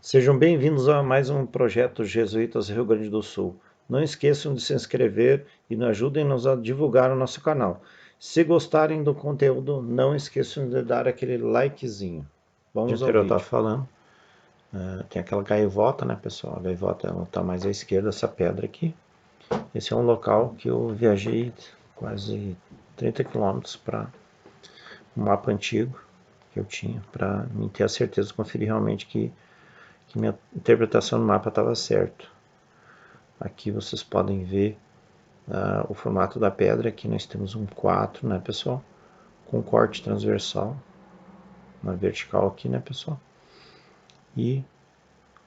Sejam bem-vindos a mais um projeto Jesuítas Rio Grande do Sul. Não esqueçam de se inscrever e ajudem-nos a divulgar o nosso canal. Se gostarem do conteúdo, não esqueçam de dar aquele likezinho. Vamos ao vídeo. Eu estava falando, tem aquela gaivota, né, pessoal? A gaivota está mais à esquerda, essa pedra aqui. Esse é um local que eu viajei quase 30 quilômetros para um mapa antigo que eu tinha, para ter a certeza de conferir realmente que minha interpretação do mapa estava certo. Aqui vocês podem ver o formato da pedra. Aqui nós temos um 4, né, pessoal? Com corte transversal, uma vertical aqui, né, pessoal? E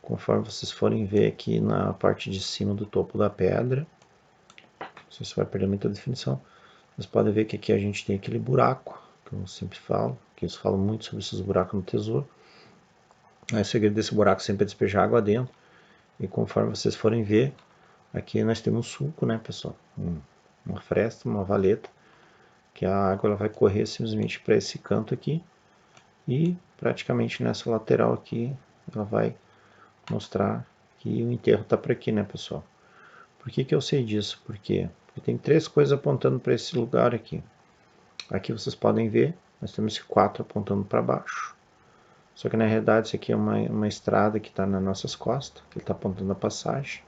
conforme vocês forem ver aqui na parte de cima do topo da pedra, não sei se vai perder muita definição, vocês podem ver que aqui a gente tem aquele buraco, que eu sempre falo, que eles falam muito sobre esses buracos no tesouro. Aí, o segredo desse buraco sempre é despejar água dentro. E conforme vocês forem ver, aqui nós temos um sulco, né, pessoal? Uma fresta, uma valeta, que a água ela vai correr simplesmente para esse canto aqui e praticamente nessa lateral aqui ela vai mostrar que o enterro está por aqui, né, pessoal? Por que eu sei disso? Porque tem três coisas apontando para esse lugar aqui. Aqui vocês podem ver, nós temos esse 4 apontando para baixo. Só que na realidade isso aqui é uma estrada que está nas nossas costas, que ele está apontando a passagem,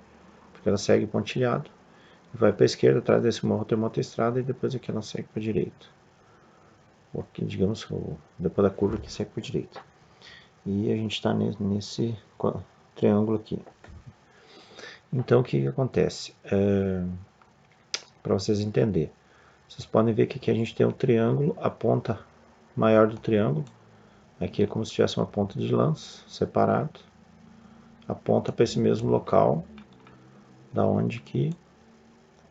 porque ela segue pontilhado. Vai para a esquerda, atrás desse morro tem uma outra estrada e depois aqui ela segue para a direita. Ou aqui, digamos, depois da curva que segue para a direita. E a gente está nesse triângulo aqui. Então o que acontece? Para vocês entenderem. Vocês podem ver que aqui a gente tem um triângulo, a ponta maior do triângulo. Aqui é como se tivesse uma ponta de lança separado. Aponta para esse mesmo local, da onde que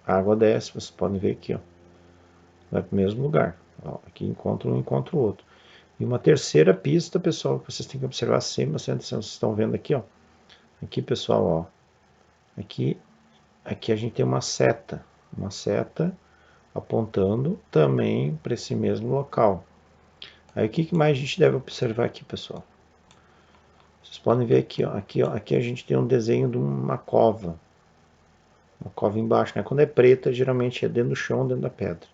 a água desce. Vocês podem ver aqui, ó. Vai para o mesmo lugar. Ó, aqui encontra um, encontra o outro. E uma terceira pista, pessoal, que vocês têm que observar sempre, vocês estão vendo aqui, ó. Aqui, pessoal, ó. Aqui a gente tem uma seta apontando também para esse mesmo local. Aí o que mais a gente deve observar aqui, pessoal? Vocês podem ver aqui, ó. Aqui a gente tem um desenho de uma cova embaixo, né? Quando é preta, geralmente é dentro do chão, dentro da pedra.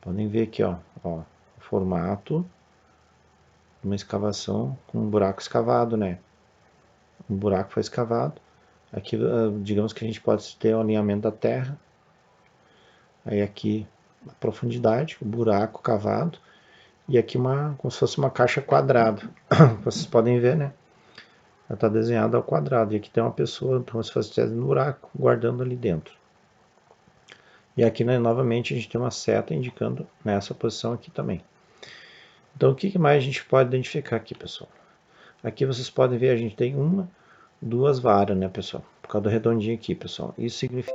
Podem ver aqui, ó, o formato de uma escavação com um buraco escavado, né? Um buraco foi escavado. Aqui, digamos que a gente pode ter o alinhamento da terra. Aí aqui a profundidade, o buraco cavado. E aqui como se fosse uma caixa quadrada. Vocês podem ver, né? Ela está desenhada ao quadrado. E aqui tem uma pessoa, como se fosse um buraco, guardando ali dentro. E aqui, né, novamente, a gente tem uma seta indicando nessa posição aqui também. Então, o que mais a gente pode identificar aqui, pessoal? Aqui vocês podem ver, a gente tem duas varas, né, pessoal? Por causa do redondinho aqui, pessoal. Isso significa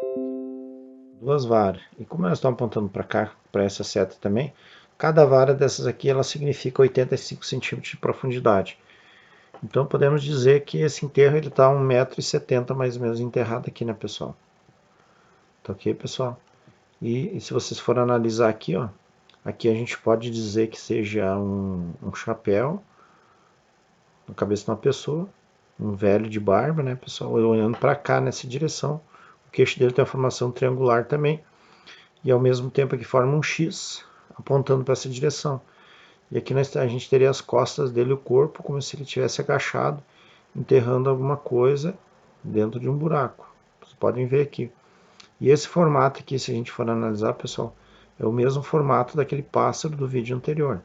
duas varas. E como elas estão apontando para cá, para essa seta também, cada vara dessas aqui, ela significa 85 centímetros de profundidade. Então, podemos dizer que esse enterro está a 1,70 m mais ou menos enterrado aqui, né, pessoal? Tá ok, pessoal? E se vocês forem analisar aqui, ó, aqui a gente pode dizer que seja um chapéu na cabeça de uma pessoa, um velho de barba, né, pessoal, olhando para cá nessa direção. O queixo dele tem uma formação triangular também, e ao mesmo tempo aqui forma um X, apontando para essa direção. E aqui a gente teria as costas dele, o corpo, como se ele tivesse agachado, enterrando alguma coisa dentro de um buraco. Vocês podem ver aqui. E esse formato aqui, se a gente for analisar, pessoal, é o mesmo formato daquele pássaro do vídeo anterior.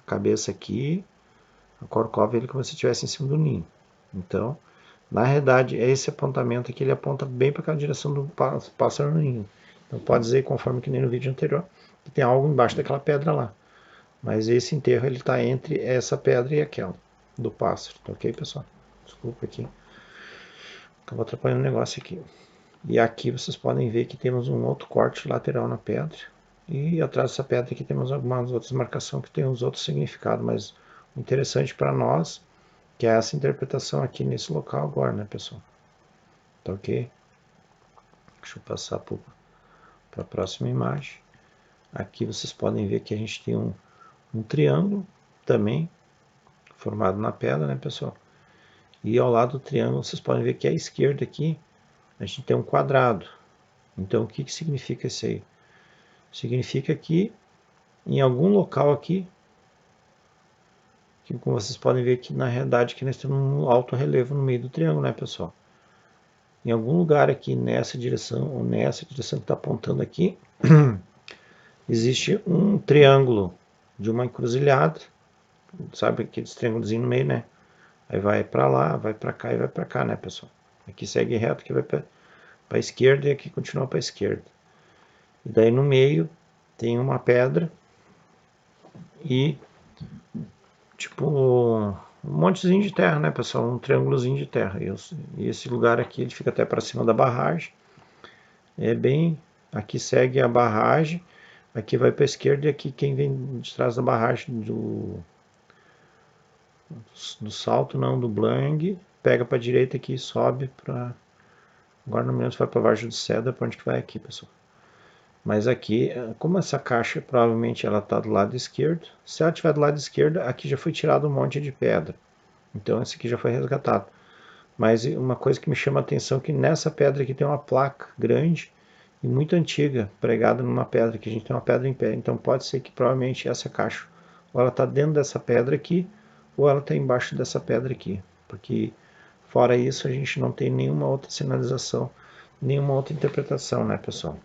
A cabeça aqui, a corcova, ele como se estivesse em cima do ninho. Então, na realidade, é esse apontamento aqui, ele aponta bem para aquela direção do pássaro no ninho. Então, pode dizer, conforme que nem no vídeo anterior, que tem algo embaixo daquela pedra lá. Mas esse enterro, ele está entre essa pedra e aquela, do pássaro. Tá ok, pessoal? Desculpa aqui. Acabou atrapalhando o negócio aqui. E aqui vocês podem ver que temos um outro corte lateral na pedra. E atrás dessa pedra aqui temos algumas outras marcações que tem uns outros significados. Mas o interessante para nós que é essa interpretação aqui nesse local agora, né, pessoal? Tá ok? Deixa eu passar para a próxima imagem. Aqui vocês podem ver que a gente tem um triângulo também formado na pedra, né, pessoal? E ao lado do triângulo, vocês podem ver que à esquerda aqui, a gente tem um quadrado. Então, o que significa isso aí? Significa que em algum local aqui, que como vocês podem ver aqui, na realidade, que nós temos um alto relevo no meio do triângulo, né, pessoal? Em algum lugar aqui nessa direção, ou nessa direção que está apontando aqui, existe um triângulo de uma encruzilhada, sabe aqueles triângulos no meio, né? Aí vai para lá, vai para cá e vai para cá, né, pessoal? Aqui segue reto, aqui vai para a esquerda e aqui continua para a esquerda. E daí no meio tem uma pedra e tipo um montezinho de terra, né, pessoal? Um triângulozinho de terra. E esse lugar aqui ele fica até para cima da barragem. É bem, aqui segue a barragem, aqui vai para a esquerda e aqui quem vem de trás da barragem do salto, não, do Blang, pega para a direita aqui e sobe para, agora não me lembro se vai para Vargem do Cedro, para onde que vai aqui, pessoal. Mas aqui, como essa caixa provavelmente ela está do lado esquerdo, se ela estiver do lado esquerdo, aqui já foi tirado um monte de pedra. Então esse aqui já foi resgatado. Mas uma coisa que me chama a atenção é que nessa pedra aqui tem uma placa grande e muito antiga, pregada numa pedra, que a gente tem uma pedra em pé. Então pode ser que provavelmente essa caixa, ou ela está dentro dessa pedra aqui, ou ela está embaixo dessa pedra aqui. Porque fora isso a gente não tem nenhuma outra sinalização, nenhuma outra interpretação, né, pessoal?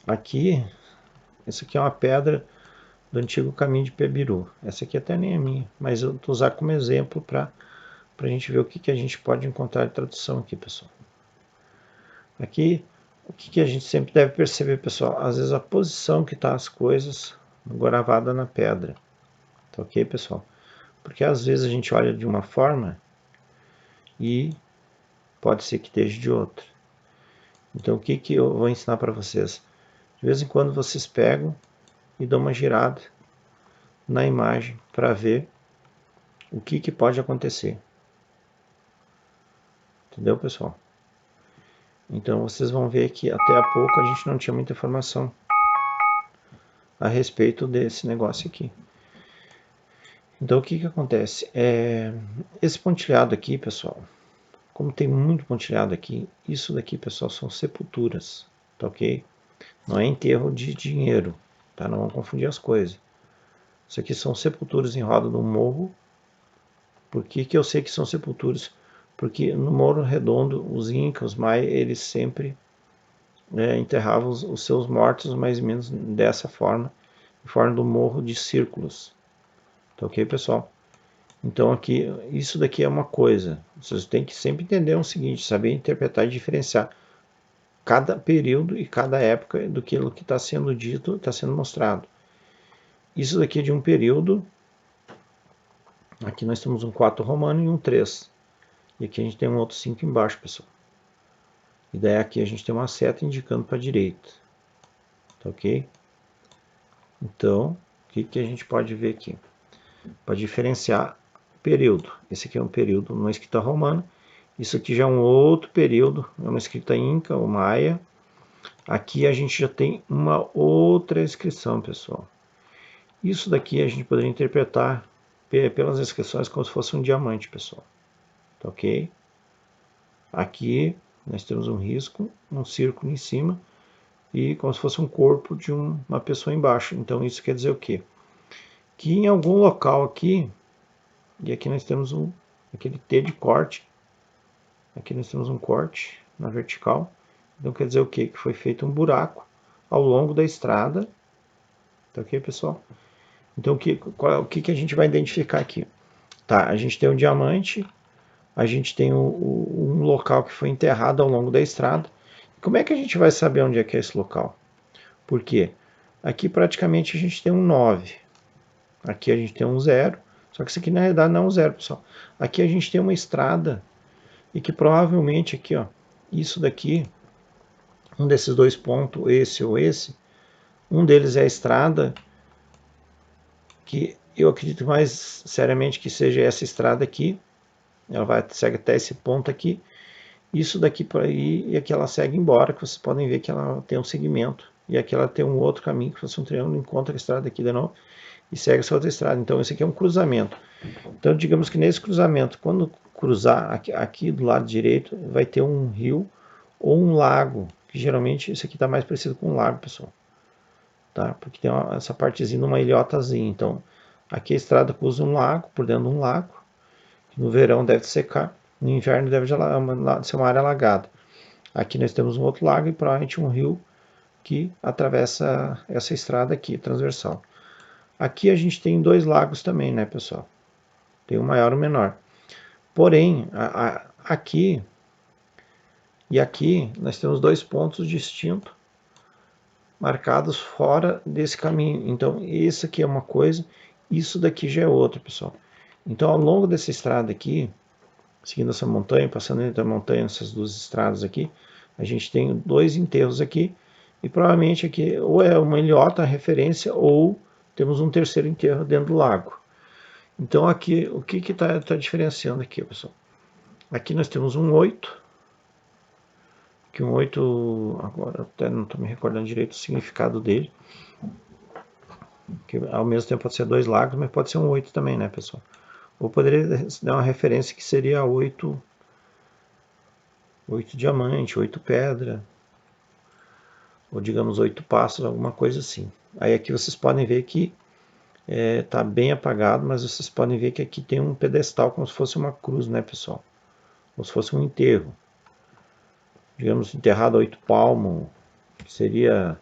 Aqui, essa aqui é uma pedra do antigo caminho de Pebiru. Essa aqui até nem é minha, mas eu vou usar como exemplo para a gente ver o que a gente pode encontrar de tradução aqui, pessoal. Aqui, o que a gente sempre deve perceber, pessoal? Às vezes a posição que tá as coisas gravada na pedra. Tá ok, pessoal? Porque às vezes a gente olha de uma forma e pode ser que esteja de outra. Então o que eu vou ensinar para vocês? De vez em quando vocês pegam e dão uma girada na imagem para ver o que pode acontecer. Entendeu, pessoal? Então vocês vão ver que até há pouco a gente não tinha muita informação a respeito desse negócio aqui. Então o que acontece? Esse pontilhado aqui, pessoal, como tem muito pontilhado aqui, isso daqui, pessoal, são sepulturas, tá ok? Não é enterro de dinheiro, tá? Não vamos confundir as coisas. Isso aqui são sepulturas em roda do morro. Por que eu sei que são sepulturas? Porque no Morro Redondo, os incas, os maias, eles sempre enterravam os seus mortos mais ou menos dessa forma, em forma do morro de círculos. Tá ok, pessoal? Então aqui, isso daqui é uma coisa. Vocês têm que sempre entender o seguinte, saber interpretar e diferenciar cada período e cada época do que está sendo dito, está sendo mostrado. Isso daqui é de um período. Aqui nós temos um 4 romano e um 3. E aqui a gente tem um outro 5 embaixo, pessoal. E daí aqui a gente tem uma seta indicando para a direita. Tá ok? Então, o que a gente pode ver aqui? Para diferenciar período. Esse aqui é um período numa escrita romana. Isso aqui já é um outro período, é uma escrita inca ou maia. Aqui a gente já tem uma outra inscrição, pessoal. Isso daqui a gente poderia interpretar pelas inscrições como se fosse um diamante, pessoal. Tá ok? Aqui nós temos um risco, um círculo em cima e como se fosse um corpo de uma pessoa embaixo. Então isso quer dizer o quê? Que em algum local aqui, e aqui nós temos aquele T de corte, aqui nós temos um corte na vertical, então quer dizer o quê? Que foi feito um buraco ao longo da estrada, tá ok, pessoal? Então o que a gente vai identificar aqui? Tá, a gente tem um diamante, a gente tem um local que foi enterrado ao longo da estrada. Como é que a gente vai saber onde é que é esse local? Por quê? Aqui praticamente a gente tem um 9, aqui a gente tem um 0, só que isso aqui na realidade não é um 0, pessoal. Aqui a gente tem uma estrada e que provavelmente aqui, ó, isso daqui, um desses dois pontos, esse ou esse, um deles é a estrada, que eu acredito mais seriamente que seja essa estrada aqui, ela vai segue até esse ponto aqui, isso daqui por aí, e aqui ela segue embora, que vocês podem ver que ela tem um segmento, e aqui ela tem um outro caminho, que fosse um triângulo, encontra a estrada aqui de novo, e segue essa outra estrada. Então esse aqui é um cruzamento. Então digamos que nesse cruzamento, quando cruzar aqui do lado direito, vai ter um rio ou um lago, que geralmente isso aqui está mais parecido com um lago, pessoal. Tá? Porque tem essa partezinha, uma ilhotazinha. Então aqui a estrada cruza um lago, por dentro de um lago, que no verão deve secar, no inverno deve ser uma área alagada. Aqui nós temos um outro lago e provavelmente um rio que atravessa essa estrada aqui, transversal. Aqui a gente tem dois lagos também, né, pessoal? Tem o maior e o menor. Porém, aqui e aqui nós temos dois pontos distintos marcados fora desse caminho. Então, isso aqui é uma coisa, isso daqui já é outra, pessoal. Então, ao longo dessa estrada aqui, seguindo essa montanha, passando entre a montanha, essas duas estradas aqui, a gente tem dois enterros aqui, e provavelmente aqui ou é uma ilhota, referência, ou temos um terceiro enterro dentro do lago. Então aqui, o que está diferenciando aqui, pessoal? Aqui nós temos um 8, que um 8, agora até não estou me recordando direito o significado dele, que ao mesmo tempo pode ser dois lagos, mas pode ser um 8 também, né, pessoal? Ou poderia dar uma referência que seria 8 diamante, 8 pedra, ou digamos 8 passos, alguma coisa assim. Aí aqui vocês podem ver que está bem apagado, mas vocês podem ver que aqui tem um pedestal como se fosse uma cruz, né, pessoal? Como se fosse um enterro. Digamos, enterrado a 8 palmos, que seria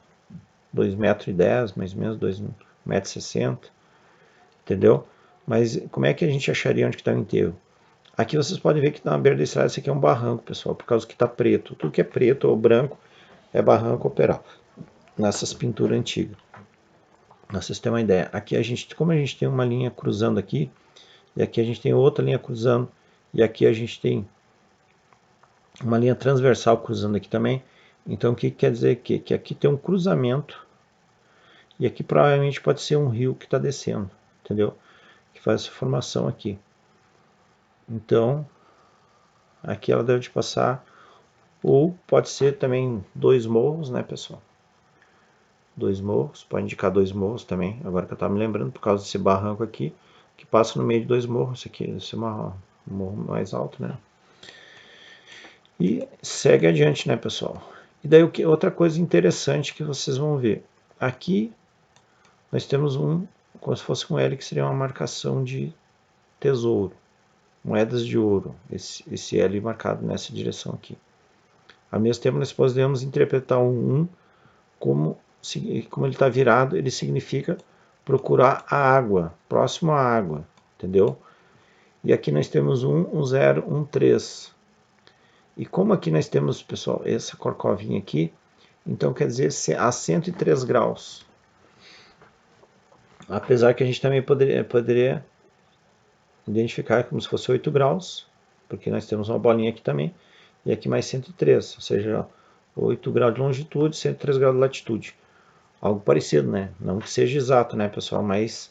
2,10 metros, mais ou menos 2,60 metros, entendeu? Mas como é que a gente acharia onde está o enterro? Aqui vocês podem ver que na beira da estrada esse aqui é um barranco, pessoal, por causa que está preto. Tudo que é preto ou branco é barranco ou peral, nessas pinturas antigas. Pra vocês terem uma ideia, aqui como a gente tem uma linha cruzando aqui, e aqui a gente tem outra linha cruzando, e aqui a gente tem uma linha transversal cruzando aqui também. Então o que quer dizer aqui? Que aqui tem um cruzamento, e aqui provavelmente pode ser um rio que está descendo, entendeu? Que faz essa formação aqui. Então, aqui ela deve passar, ou pode ser também dois morros, né, pessoal? Dois morros, pode indicar dois morros também, agora que eu estava me lembrando, por causa desse barranco aqui, que passa no meio de dois morros. Esse aqui deve ser um morro mais alto, né? E segue adiante, né, pessoal? E daí outra coisa interessante que vocês vão ver. Aqui nós temos como se fosse um L, que seria uma marcação de tesouro. Moedas de ouro. Esse L marcado nessa direção aqui. Ao mesmo tempo, nós podemos interpretar um 1 como ele está virado, ele significa procurar a água, próximo à água, entendeu? E aqui nós temos 1, 0, 1, 3. E como aqui nós temos, pessoal, essa corcovinha aqui, então quer dizer a 103 graus. Apesar que a gente também poderia identificar como se fosse 8 graus, porque nós temos uma bolinha aqui também, e aqui mais 103, ou seja, 8 graus de longitude, 103 graus de latitude. Algo parecido, né? Não que seja exato, né, pessoal, mas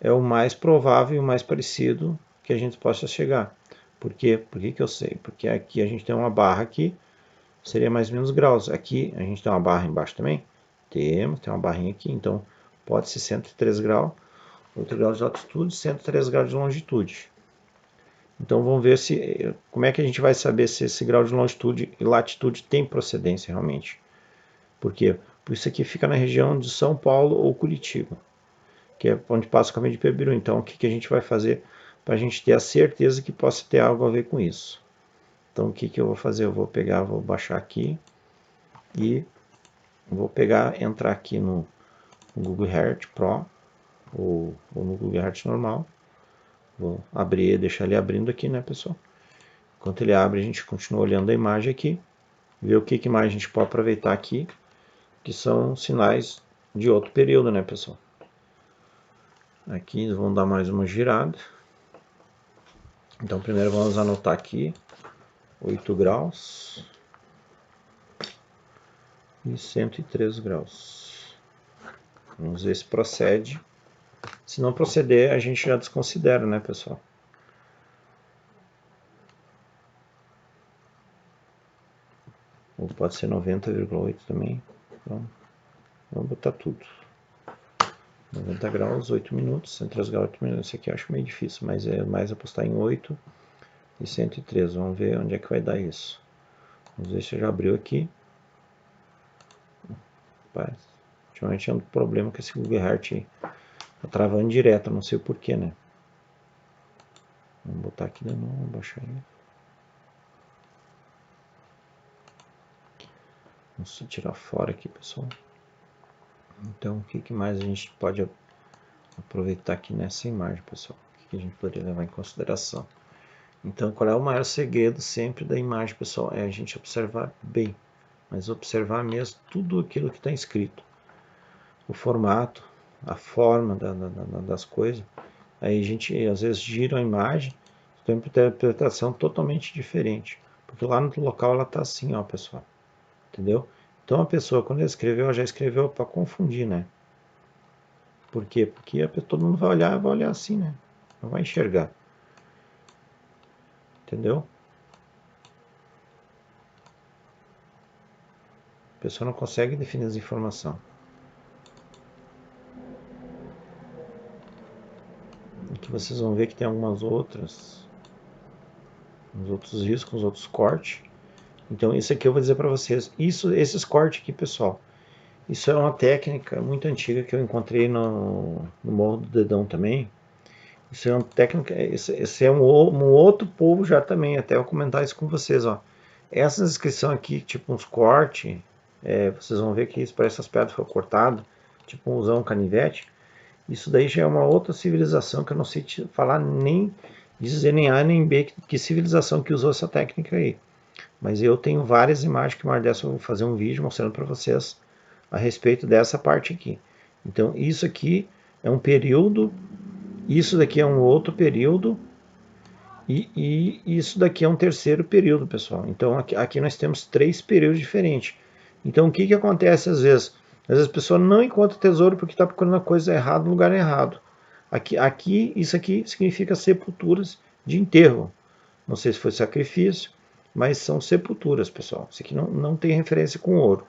é o mais provável e o mais parecido que a gente possa chegar. Por quê? Por que eu sei? Porque aqui a gente tem uma barra aqui, seria mais ou menos graus. Aqui a gente tem uma barra embaixo também? Tem uma barrinha aqui, então pode ser 103 graus, 8 graus de latitude, 103 graus de longitude. Então vamos ver como é que a gente vai saber se esse grau de longitude e latitude tem procedência realmente. Por quê? Por isso aqui fica na região de São Paulo ou Curitiba, que é onde passa o caminho de Pebiru. Então o que a gente vai fazer para a gente ter a certeza que possa ter algo a ver com isso? Então o que eu vou fazer? Eu vou baixar aqui e vou entrar aqui no Google Earth Pro ou no Google Earth normal. Vou abrir, deixar ele abrindo aqui, né, pessoal? Enquanto ele abre, a gente continua olhando a imagem aqui, ver o que mais a gente pode aproveitar aqui, que são sinais de outro período, né, pessoal? Aqui vamos dar mais uma girada. Então primeiro vamos anotar aqui 8 graus e 103 graus. Vamos ver se procede. Se não proceder, a gente já desconsidera, né, pessoal? Ou pode ser 90,8 também. Então, vamos botar tudo. 90 graus, 8 minutos, 103 graus, 8 minutos. Esse aqui eu acho meio difícil, mas é mais apostar em 8 e 103. Vamos ver onde é que vai dar isso. Vamos ver se já abriu aqui. Rapaz, ultimamente é um problema com esse Google Earth aí. Tá travando direto, não sei o porquê, né? Vamos botar aqui de novo, baixar aí. Vamos tirar fora aqui, pessoal. Então, o que mais a gente pode aproveitar aqui nessa imagem, pessoal? O que a gente poderia levar em consideração? Então, qual é o maior segredo sempre da imagem, pessoal? É a gente observar bem, mas observar mesmo tudo aquilo que está escrito. O formato, a forma das coisas. Aí a gente, às vezes, gira a imagem, tem uma interpretação totalmente diferente. Porque lá no local ela está assim, ó, pessoal. Entendeu? Então a pessoa, quando ela escreveu, ela já escreveu para confundir, né? Por quê? Porque todo mundo vai olhar assim, né? Não vai enxergar. Entendeu? A pessoa não consegue definir as informações. Aqui vocês vão ver que tem algumas outras, uns outros riscos, uns outros cortes. Então isso aqui eu vou dizer para vocês. Esses cortes aqui, pessoal, isso é uma técnica muito antiga que eu encontrei no Morro do Dedão também. Isso é uma técnica, esse é um outro povo já também, até eu comentar isso com vocês, ó. Essa descrição aqui, tipo uns cortes, vocês vão ver que isso parece as pedras foram cortadas, tipo usar um canivete. Isso daí já é uma outra civilização que eu não sei falar nem dizer nem A nem B que civilização que usou essa técnica aí. Mas eu tenho várias imagens que uma dessa eu vou fazer um vídeo mostrando para vocês a respeito dessa parte aqui. Então isso aqui é um período, isso daqui é um outro período e isso daqui é um terceiro período, pessoal. Então aqui nós temos 3 períodos diferentes. Então o que acontece às vezes? Às vezes a pessoa não encontra tesouro porque está procurando a coisa errada no lugar errado. Isso aqui significa sepulturas de enterro. Não sei se foi sacrifício, mas são sepulturas, pessoal. Isso aqui não tem referência com ouro.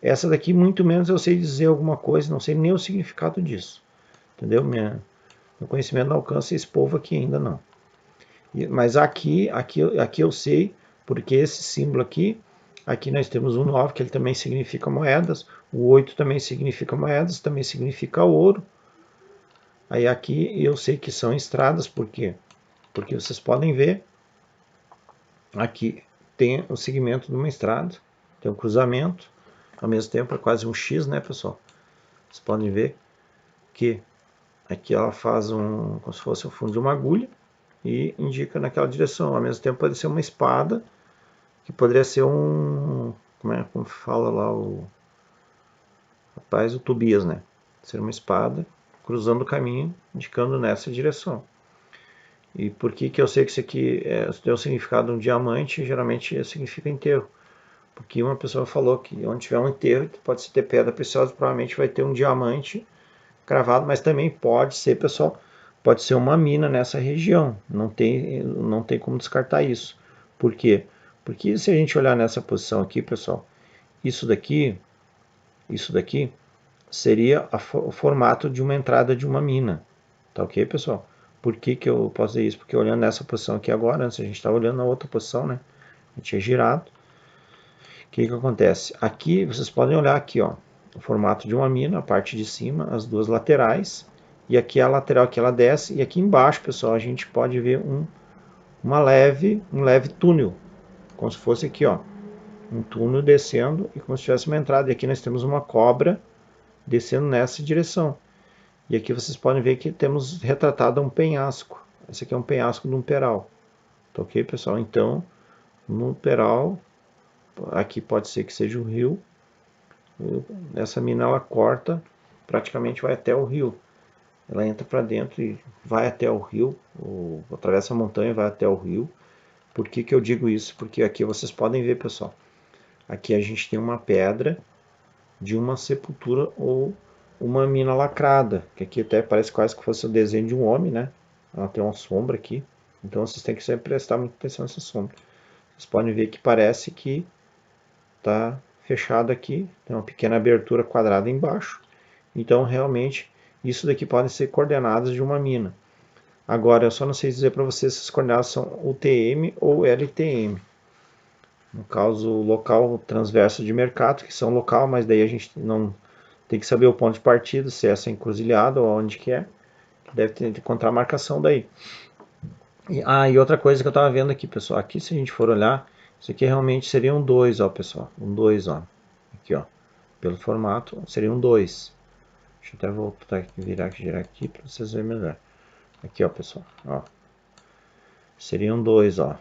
Essa daqui, muito menos eu sei dizer alguma coisa, não sei nem o significado disso. Entendeu? Meu conhecimento não alcança esse povo aqui ainda não. Mas aqui eu sei, porque esse símbolo aqui nós temos o 9, que ele também significa moedas, o 8 também significa moedas, também significa ouro. Aí aqui eu sei que são estradas, por quê? Porque vocês podem ver, aqui tem o segmento de uma estrada, tem um cruzamento, ao mesmo tempo é quase um X, né, pessoal? Vocês podem ver que aqui ela faz como se fosse o fundo de uma agulha, e indica naquela direção. Ao mesmo tempo pode ser uma espada, que poderia ser como fala lá o rapaz, o Tobias, né? Ser uma espada cruzando o caminho, indicando nessa direção. E por que eu sei que isso aqui tem o significado de um diamante? Geralmente significa enterro. Porque uma pessoa falou que onde tiver um enterro, pode ter pedra preciosa, provavelmente vai ter um diamante cravado, mas também pode ser, pessoal, pode ser uma mina nessa região. Não tem como descartar isso. Por quê? Porque se a gente olhar nessa posição aqui, pessoal, isso daqui seria o formato de uma entrada de uma mina. Tá ok, pessoal? Por que eu posso dizer isso? Porque olhando nessa posição aqui agora, antes a gente estava olhando na outra posição, né? A gente tinha girado. O que acontece? Aqui, vocês podem olhar aqui, ó, o formato de uma mina, a parte de cima, as duas laterais, e aqui a lateral que ela desce, e aqui embaixo, pessoal, a gente pode ver um leve túnel, como se fosse aqui, ó, um túnel descendo, e como se tivesse uma entrada, e aqui nós temos uma cobra descendo nessa direção. E aqui vocês podem ver que temos retratado um penhasco. Esse aqui é um penhasco de um peral. Tá ok, pessoal? Então, no peral, aqui pode ser que seja o rio. Essa mina ela corta, praticamente vai até o rio. Ela entra para dentro e vai até o rio, atravessa a montanha e vai até o rio. Por que eu digo isso? Porque aqui vocês podem ver, pessoal. Aqui a gente tem uma pedra de uma sepultura ou uma mina lacrada, que aqui até parece quase que fosse o desenho de um homem, né? Ela tem uma sombra aqui, então vocês têm que sempre prestar muita atenção nessa sombra. Vocês podem ver que parece que está fechado aqui, tem uma pequena abertura quadrada embaixo, então realmente Isso daqui podem ser coordenadas de uma mina. Agora, eu só não sei dizer para vocês se as coordenadas são UTM ou LTM. No caso, local transverso de mercado, que são local, mas daí a gente não tem que saber o ponto de partida, se é essa encruzilhada ou onde que é. Deve ter que encontrar a marcação daí. E outra coisa que eu estava vendo aqui, pessoal. Aqui, se a gente for olhar, isso aqui realmente seria um 2, ó, pessoal. Um 2, ó. Aqui, ó. Pelo formato, seria um 2. Deixa eu até voltar aqui, girar aqui para vocês verem melhor. Aqui, ó, pessoal. Ó. Seria um 2, ó.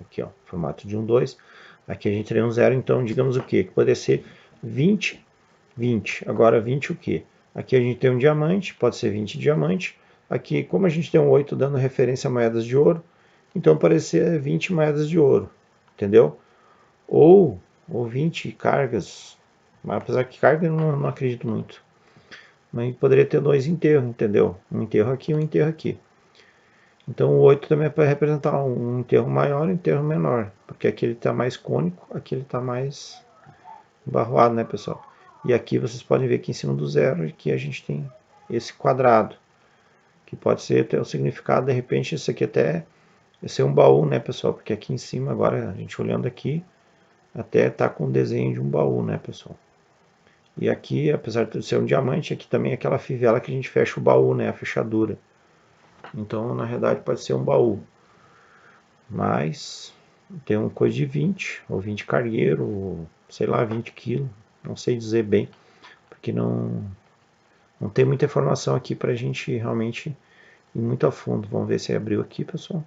Aqui, ó. Formato de um 2. Aqui a gente teria um 0, então digamos o quê? Que poderia ser 20, 20. Agora 20 o quê? Aqui a gente tem um diamante, pode ser 20 diamante. Aqui, como a gente tem um 8 dando referência a moedas de ouro, então pode ser 20 moedas de ouro, entendeu? Ou 20 cargas, mas apesar que carga eu não acredito muito. Mas poderia ter 2 enterros, entendeu? Um enterro aqui e um enterro aqui. Então o 8 também é para representar um enterro maior e um enterro menor, porque aqui ele está mais cônico, aqui ele está mais embarroado, né, pessoal? E aqui vocês podem ver que em cima do 0 que a gente tem esse quadrado, que pode ser até o significado, de repente, isso aqui até ser um baú, né, pessoal? Porque aqui em cima, agora, a gente olhando aqui, até tá com o desenho de um baú, né, pessoal? E aqui, apesar de ser um diamante, aqui também é aquela fivela que a gente fecha o baú, né, a fechadura. Então, na realidade, pode ser um baú. Mas tem uma coisa de 20, ou 20 cargueiro, ou sei lá, 20 quilos. Não sei dizer bem, porque não tem muita informação aqui para a gente realmente ir muito a fundo. Vamos ver se abriu aqui, pessoal.